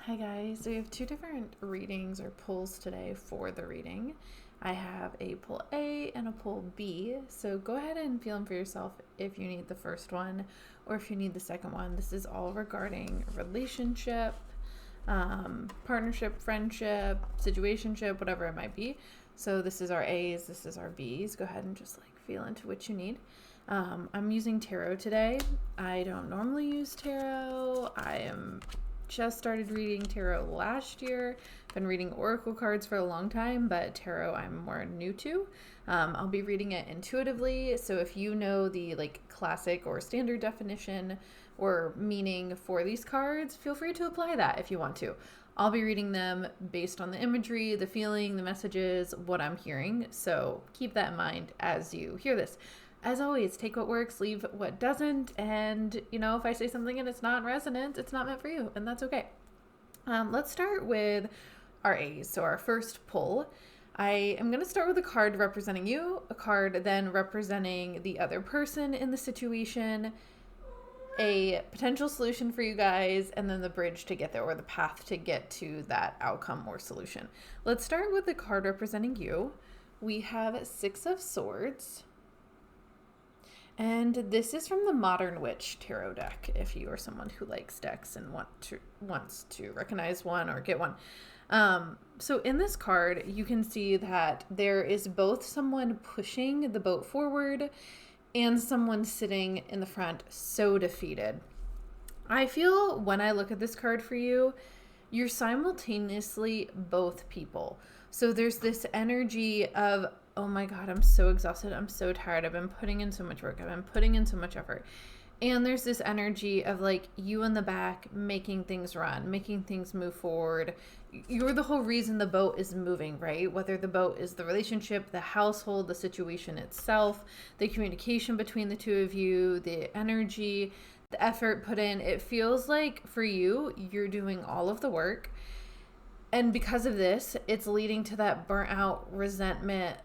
Hi guys, so we have two different readings or pulls today for the reading. I have a pull A and a pull B, so go ahead and feel them for yourself if you need the first one or if you need the second one. This is all regarding relationship, partnership, friendship, situationship, whatever it might be. So this is our A's, this is our B's. Go ahead and just feel into what you need. I'm using tarot today. I don't normally use tarot. I am just started reading tarot last year. Been reading oracle cards for a long time, but tarot I'm more new to. I'll be reading it intuitively, so if you know the classic or standard definition or meaning for these cards, feel free to apply that if you want to. I'll be reading them based on the imagery, the feeling, the messages, what I'm hearing, so keep that in mind as you hear this. As always, take what works, leave what doesn't, and, if I say something and it's not in resonance, it's not meant for you, and that's okay. Let's start with our A's. So our first pull, I am going to start with a card representing you, a card then representing the other person in the situation, a potential solution for you guys, and then the bridge to get there, or the path to get to that outcome or solution. Let's start with the card representing you. We have Six of Swords. And this is from the Modern Witch tarot deck, if you are someone who likes decks and wants to recognize one or get one. So in this card, you can see that there is both someone pushing the boat forward and someone sitting in the front so defeated. I feel when I look at this card for you, you're simultaneously both people. So there's this energy of, oh my God, I'm so exhausted. I'm so tired. I've been putting in so much work. I've been putting in so much effort. And there's this energy of you in the back making things run, making things move forward. You're the whole reason the boat is moving, right? Whether the boat is the relationship, the household, the situation itself, the communication between the two of you, the energy, the effort put in. It feels like for you, you're doing all of the work. And because of this, it's leading to that burnt out resentment,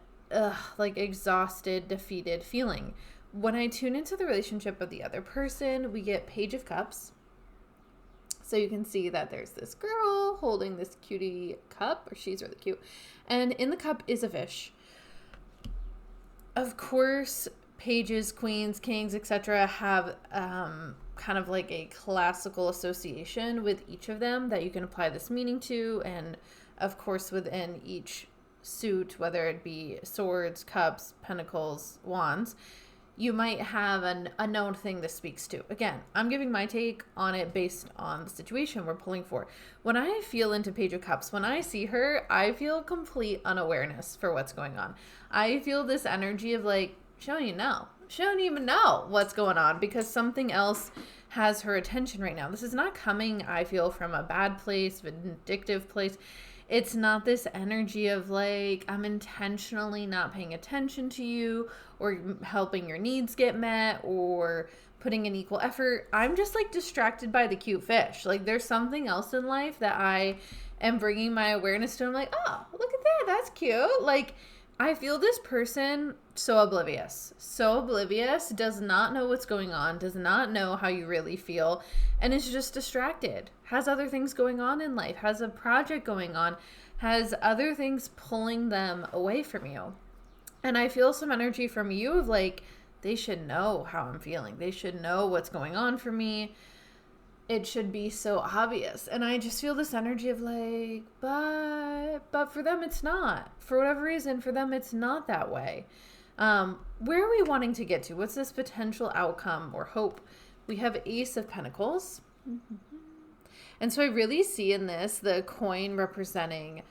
exhausted, defeated feeling. When I tune into the relationship of the other person, we get Page of Cups. So you can see that there's this girl holding this cutie cup, or she's really cute. And in the cup is a fish. Of course, pages, queens, kings, etc. have kind of a classical association with each of them that you can apply this meaning to. And of course, within each suit, whether it be swords, cups, pentacles, wands, you might have a known thing this speaks to. Again, I'm giving my take on it based on the situation we're pulling for. When I feel into Page of Cups, when I see her, I feel complete unawareness for what's going on. I feel this energy of she don't even know. She don't even know what's going on because something else has her attention right now. This is not coming, I feel, from a bad place, vindictive place. It's not this energy of I'm intentionally not paying attention to you or helping your needs get met or putting in equal effort. I'm just distracted by the cute fish. There's something else in life that I am bringing my awareness to. I'm oh, look at that. That's cute. I feel this person so oblivious, does not know what's going on, does not know how you really feel, and is just distracted, has other things going on in life, has a project going on, has other things pulling them away from you. And I feel some energy from you of they should know how I'm feeling. They should know what's going on for me. It should be so obvious. And I just feel this energy of but for them, it's not. For whatever reason, for them, it's not that way. Where are we wanting to get to? What's this potential outcome or hope? We have Ace of Pentacles. And so I really see in this the coin representing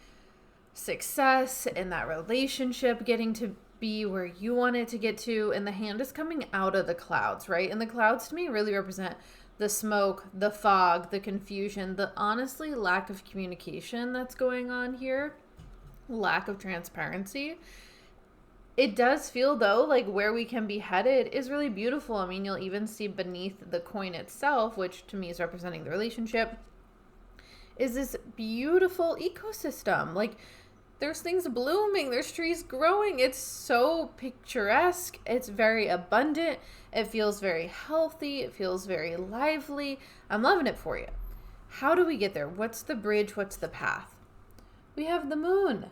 success in that relationship, getting to be where you want it to get to. And the hand is coming out of the clouds, right? And the clouds to me really represent the smoke, the fog, the confusion, the honestly lack of communication that's going on here, lack of transparency. It does feel, though, where we can be headed is really beautiful. I mean, you'll even see beneath the coin itself, which to me is representing the relationship, is this beautiful ecosystem. There's things blooming, there's trees growing. It's so picturesque. It's very abundant. It feels very healthy. It feels very lively. I'm loving it for you. How do we get there? What's the bridge? What's the path? We have the moon.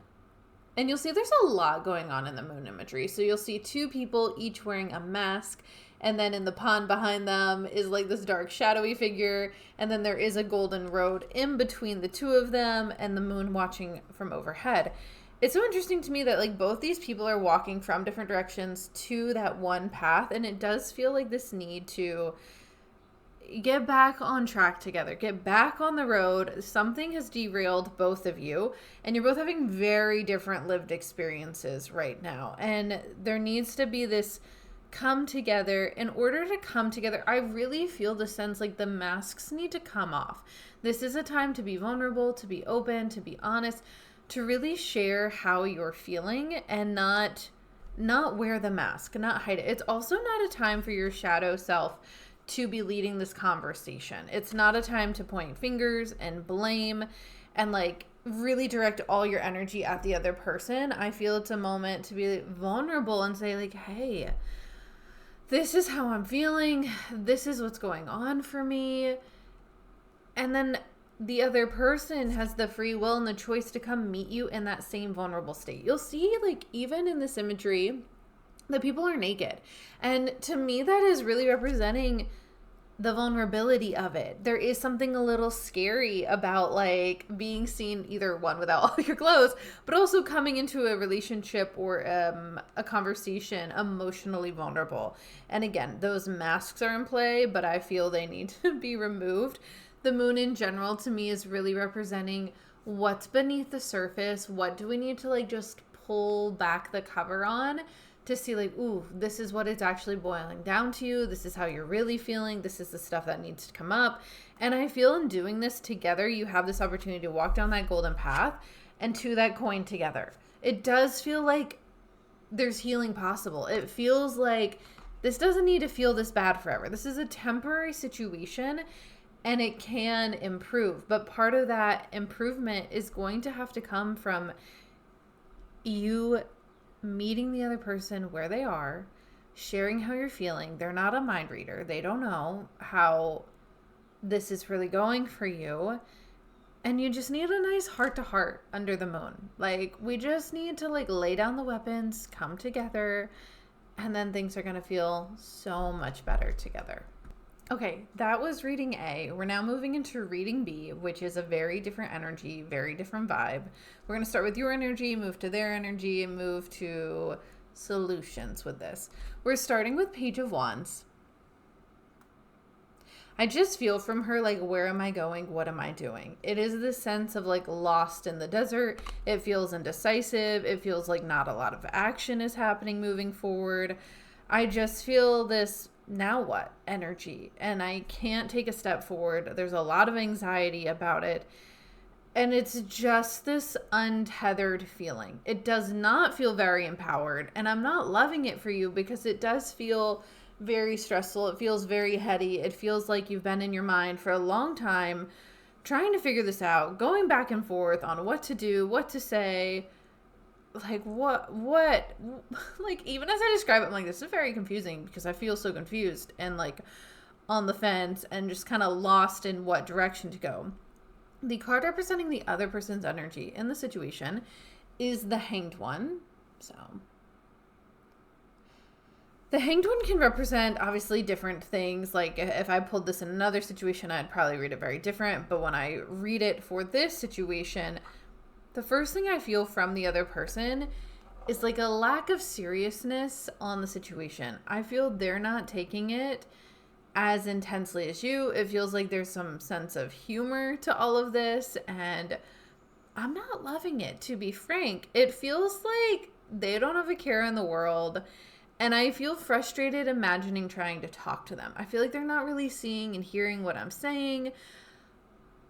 And you'll see there's a lot going on in the moon imagery. So you'll see two people each wearing a mask. And then in the pond behind them is like this dark shadowy figure. And then there is a golden road in between the two of them and the moon watching from overhead. It's so interesting to me that like both these people are walking from different directions to that one path. And it does feel like this need to get back on track together, get back on the road. Something has derailed both of you, and you're both having very different lived experiences right now. And there needs to be this come together. In order to come together, I really feel the sense like the masks need to come off. This is a time to be vulnerable, to be open, to be honest, to really share how you're feeling and not wear the mask, not hide it. It's also not a time for your shadow self to be leading this conversation. It's not a time to point fingers and blame and like really direct all your energy at the other person. I feel it's a moment to be vulnerable and say like, hey, this is how I'm feeling. This is what's going on for me. And then the other person has the free will and the choice to come meet you in that same vulnerable state. You'll see like even in this imagery, the people are naked. And to me, that is really representing the vulnerability of it. There is something a little scary about like being seen either one without all your clothes, but also coming into a relationship or a conversation emotionally vulnerable. And again, those masks are in play, but I feel they need to be removed. The moon in general to me is really representing what's beneath the surface. What do we need to like just pull back the cover on to see like, ooh, this is what it's actually boiling down to. This is how you're really feeling. This is the stuff that needs to come up. And I feel in doing this together, you have this opportunity to walk down that golden path and to that coin together. It does feel like there's healing possible. It feels like this doesn't need to feel this bad forever. This is a temporary situation and it can improve. But part of that improvement is going to have to come from you meeting the other person where they are, sharing how you're feeling. They're not a mind reader. They don't know how this is really going for you. And you just need a nice heart to heart under the moon. Like we just need to like lay down the weapons, come together, and then things are going to feel so much better together. Okay, that was reading A. We're now moving into reading B, which is a very different energy, very different vibe. We're going to start with your energy, move to their energy, and move to solutions with this. We're starting with Page of Wands. I just feel from her, like, where am I going? What am I doing? It is this sense of, like, lost in the desert. It feels indecisive. It feels like not a lot of action is happening moving forward. I just feel this now what energy, and I can't take a step forward. There's a lot of anxiety about it, and it's just this untethered feeling. It does not feel very empowered, and I'm not loving it for you because it does feel very stressful. It feels very heady. It feels like you've been in your mind for a long time trying to figure this out, going back and forth on what to do, what to say. Like, what, like, even as I describe it, I'm like, this is very confusing because I feel so confused and, like, on the fence and just kind of lost in what direction to go. The card representing the other person's energy in the situation is the Hanged One. So, the Hanged One can represent, obviously, different things. Like, if I pulled this in another situation, I'd probably read it very different. But when I read it for this situation, the first thing I feel from the other person is like a lack of seriousness on the situation. I feel they're not taking it as intensely as you. It feels like there's some sense of humor to all of this, and I'm not loving it, to be frank. It feels like they don't have a care in the world, and I feel frustrated imagining trying to talk to them. I feel like they're not really seeing and hearing what I'm saying.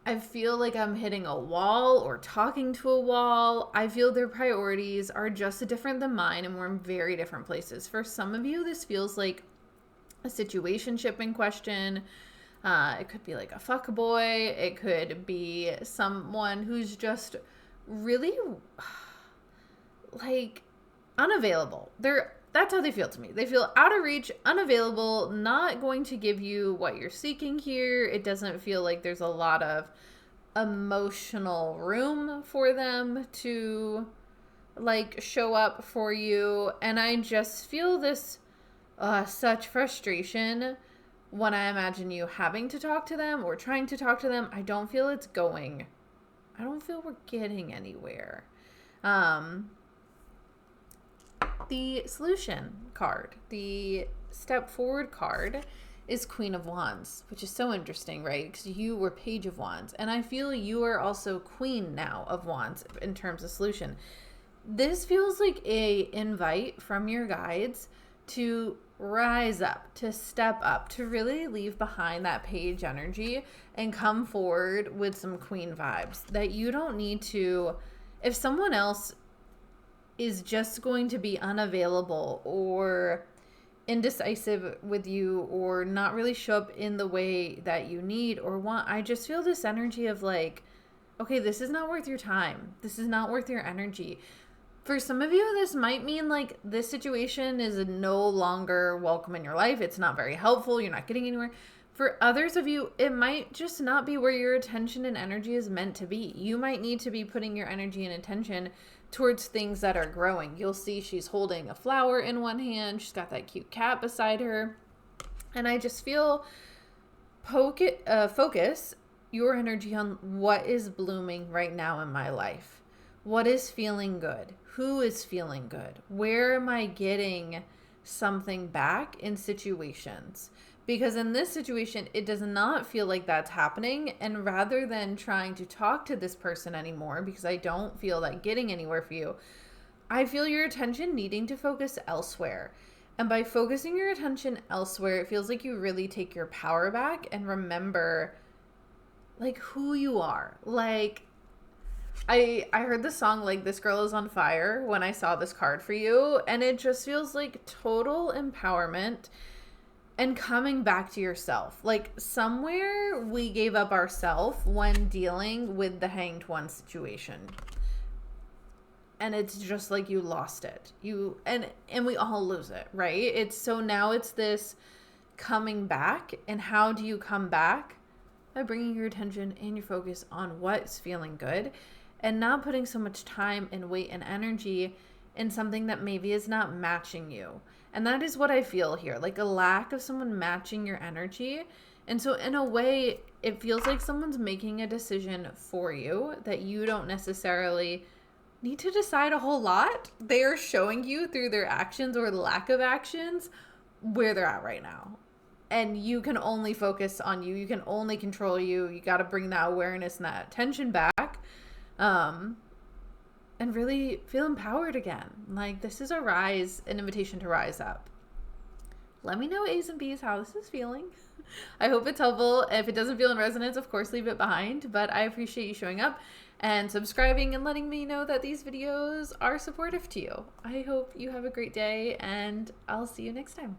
I feel like I'm hitting a wall or talking to a wall. I feel their priorities are just different than mine, and we're in very different places. For some of you, this feels like a situationship in question. It could be like a fuckboy. It could be someone who's just really like unavailable. That's how they feel to me. They feel out of reach, unavailable, not going to give you what you're seeking here. It doesn't feel like there's a lot of emotional room for them to like show up for you. And I just feel this such frustration when I imagine you having to talk to them or trying to talk to them. I don't feel it's going. I don't feel we're getting anywhere. The solution card, the step forward card, is Queen of Wands, which is so interesting, right? Because you were Page of Wands, and I feel you are also Queen now of Wands in terms of solution. This feels like a invite from your guides to rise up, to step up, to really leave behind that Page energy and come forward with some Queen vibes. That you don't need to, if someone else is just going to be unavailable or indecisive with you or not really show up in the way that you need or want, I just feel this energy of like, okay, this is not worth your time. This is not worth your energy. For some of you, this might mean like this situation is no longer welcome in your life. It's not very helpful. You're not getting anywhere. For others of you, it might just not be where your attention and energy is meant to be. You might need to be putting your energy and attention towards things that are growing. You'll see she's holding a flower in one hand. She's got that cute cat beside her. And I just feel focus your energy on what is blooming right now in my life. What is feeling good? Who is feeling good? Where am I getting something back in situations? Because in this situation, it does not feel like that's happening. And rather than trying to talk to this person anymore, because I don't feel that getting anywhere for you, I feel your attention needing to focus elsewhere. And by focusing your attention elsewhere, it feels like you really take your power back and remember like who you are. Like I heard the song like This Girl Is on Fire when I saw this card for you. And it just feels like total empowerment and coming back to yourself. Like somewhere we gave up ourself when dealing with the Hanged One situation. And it's just like you lost it. And we all lose it, right? It's so now it's this coming back. And how do you come back? By bringing your attention and your focus on what's feeling good and not putting so much time and weight and energy in something that maybe is not matching you. And that is what I feel here, like a lack of someone matching your energy. And so in a way, it feels like someone's making a decision for you that you don't necessarily need to decide a whole lot. They are showing you through their actions or lack of actions where they're at right now. And you can only focus on you. You can only control you. You got to bring that awareness and that attention back. And really feel empowered again. Like this is an invitation to rise up. Let me know, A's and B's, how this is feeling. I hope it's helpful. If it doesn't feel in resonance, of course, leave it behind. But I appreciate you showing up and subscribing and letting me know that these videos are supportive to you. I hope you have a great day, and I'll see you next time.